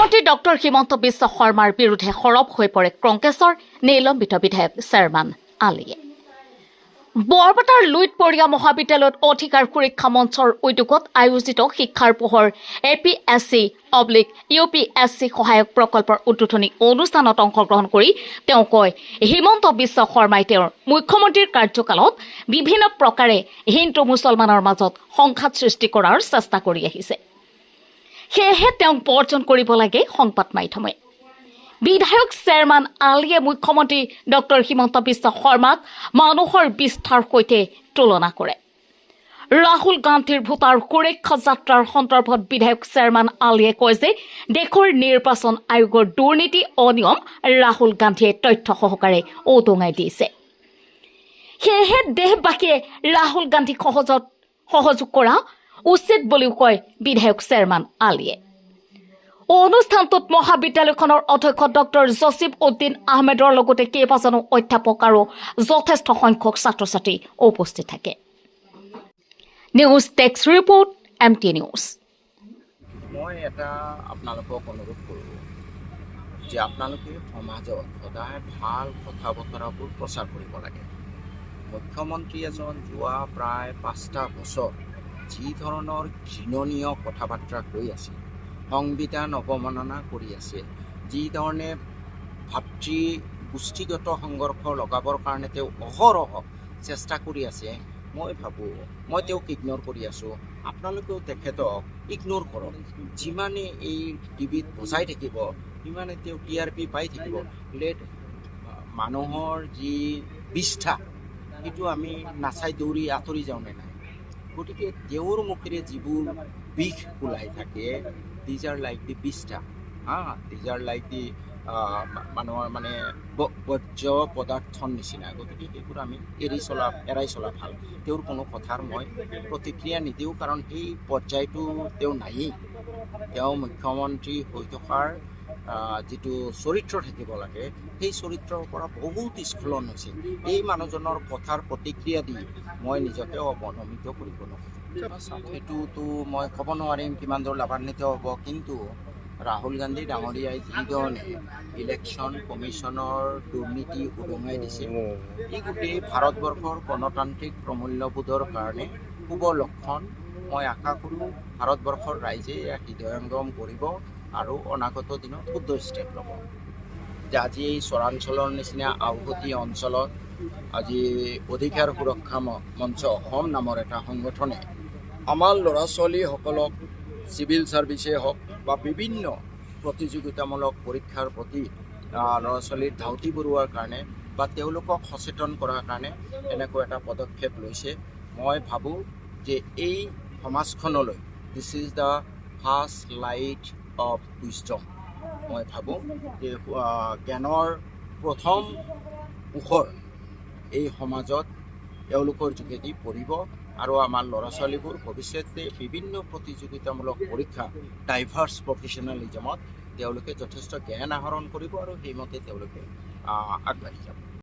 মুখ্যমন্ত্ৰী ডক্টৰ হিমন্ত বিশ্ব শৰ্মাৰ বিৰুদ্ধে সৰব হৈ পৰে কংগ্ৰেছৰ নিলম্বিত বিধায়ক শ্বেৰমান আলীয়ে। বৰপেটাৰ লুইতপৰীয়া মহাবিদ্যালয়ত অধিকাৰ সুৰক্ষা মঞ্চৰ উদ্যোগত আয়োজিত শিক্ষাৰ পোহৰ APSC/UPSC সহায়ক প্ৰকল্পৰ উদ্বোধনী অনুষ্ঠানত অংশগ্ৰহণ কৰি তেওঁ কয়, হিমন্ত বিশ্ব শৰ্মাই তেওঁৰ মুখ্যমন্ত্ৰীৰ কাৰ্যকালত বিভিন্ন প্ৰকাৰে হিন্দু মুছলমানৰ মাজত সংঘাত সৃষ্টি কৰাৰ চেষ্টা কৰি আহিছে। সেয়েহে তেওঁক বৰ্জন কৰিব লাগে সংবাদ মাধ্যমে। বিধায়ক শ্বেৰমান আলীয়ে মুখ্যমন্ত্ৰী ডক্টৰ হিমন্ত বিশ্ব শৰ্মাক মানুহৰ বিস্তাৰ সৈতে তুলনা কৰে। ৰাহুল গান্ধীৰ ভোটাৰ সুৰক্ষা যাত্ৰাৰ সন্দৰ্ভত বিধায়ক শ্বেৰমান আলীয়ে কয় যে দেশৰ নিৰ্বাচন আয়োগৰ দুৰ্নীতি অনিয়ম ৰাহুল গান্ধীয়ে তথ্য সহকাৰে উদঙাই দিছে। সেয়েহে দেশবাসীয়ে ৰাহুল গান্ধীক সহযোগ কৰা উচিত বুলিও কয় বিধায়ক শ্বেৰমান আলীয়ে। অনুষ্ঠানটোত মহাবিদ্যালয়খনৰ অধ্যক্ষ ডক্টৰ জছিব উদ্দিন আহমেদৰ লগতে কেইবাজনো অধ্যাপক আৰু যথেষ্ট সংখ্যক ছাত্ৰ ছাত্ৰী উপস্থিত থাকে। News desk report MT news. মই এটা আপোনালোকক অনুৰোধ কৰোঁ যে আপোনালোকে সমাজত সদায় ভাল কথা বতৰাবোৰ প্ৰচাৰ কৰিব লাগে। মুখ্যমন্ত্ৰী এজন যোৱা প্ৰায় 5টা বছৰ যি ধৰণৰ ঘৃণনীয় কথা বাৰ্তা কৈ আছে, সংবিধান অৱমাননা কৰি আছে, যি ধৰণে ভাতৃ গোষ্ঠীগত সংঘৰ্ষ লগাবৰ কাৰণে তেওঁ অহৰহ চেষ্টা কৰি আছে, মই ভাবোঁ মই তেওঁক ইগন'ৰ কৰি আছোঁ, আপোনালোকেও তেখেতক ইগন'ৰ কৰক। যিমানে এই টিভিত বজাই থাকিব সিমানে তেওঁ TRP পাই থাকিব। মানুহৰ যি বিষ্ঠা সেইটো আমি নাচাই দৌৰি আঁতৰি যাওঁ নে নাই। গতিকে তেওঁৰ মুখেৰে যিবোৰ বিষ ওলাই থাকে, দিজ আৰ লাইক দি বিষ্ঠা, দিজ আৰ লাইক দি মানুহৰ মানে বৰ্জ্য পদাৰ্থৰ নিচিনা। গতিকে সেইবোৰ আমি এৰাই চলা ভাল। তেওঁৰ কোনো কথাৰ মই প্ৰতিক্ৰিয়া নিদিওঁ, কাৰণ এই পৰ্যায়টো তেওঁ নায়েই। তেওঁ মুখ্যমন্ত্ৰী হৈ থকাৰ যিটো চৰিত্ৰ থাকিব লাগে, সেই চৰিত্ৰৰ পৰা বহুত স্খলন হৈছে। এই মানুহজনৰ কথাৰ প্ৰতিক্ৰিয়া দি মই নিজকে অৱনমিত কৰিব নোখোজোঁ। সেইটোতো মই ক'ব নোৱাৰিম কিমান দূৰ লাভান্বিত হ'ব, কিন্তু ৰাহুল গান্ধী ডাঙৰীয়াই যিধৰণে ইলেকশ্যন কমিশ্যনৰ দুৰ্নীতি উদঙাই দিছে, ই গোটেই ভাৰতবৰ্ষৰ গণতান্ত্ৰিক প্ৰমূল্যবোধৰ কাৰণে শুভ লক্ষণ। মই আশা কৰোঁ ভাৰতবৰ্ষৰ ৰাইজে ইয়াক হৃদয়ংগম কৰিব আৰু অনাগত দিনত শুদ্ধ ষ্টেপ ল'ব। যে আজি এই চৰাঞ্চলৰ নিচিনা আওহতী অঞ্চলত আজি অধিকাৰ সুৰক্ষা মঞ্চ অসম নামৰ এটা সংগঠনে আমাৰ ল'ৰা ছোৱালীসকলক চিভিল ছাৰ্ভিচেই হওক বা বিভিন্ন প্ৰতিযোগিতামূলক পৰীক্ষাৰ প্ৰতি ল'ৰা ছোৱালীৰ ধাউতি বঢ়োৱাৰ কাৰণে বা তেওঁলোকক সচেতন কৰাৰ কাৰণে এনেকুৱা এটা পদক্ষেপ লৈছে। মই ভাবোঁ যে এই সমাজখনলৈ this is the first light off wisdom. মই ভাবোঁ যে জ্ঞানৰ প্ৰথম পোহৰ এই সমাজত তেওঁলোকৰ যোগেদি পৰিব আৰু আমাৰ ল'ৰা ছোৱালীবোৰ ভৱিষ্যতে বিভিন্ন প্ৰতিযোগিতামূলক পৰীক্ষা ডাইভাৰ্ছ প্ৰফেশ্যনেলিজমত তেওঁলোকে যথেষ্ট জ্ঞান আহৰণ কৰিব আৰু সেইমতে তেওঁলোকে আগবাঢ়ি যাব।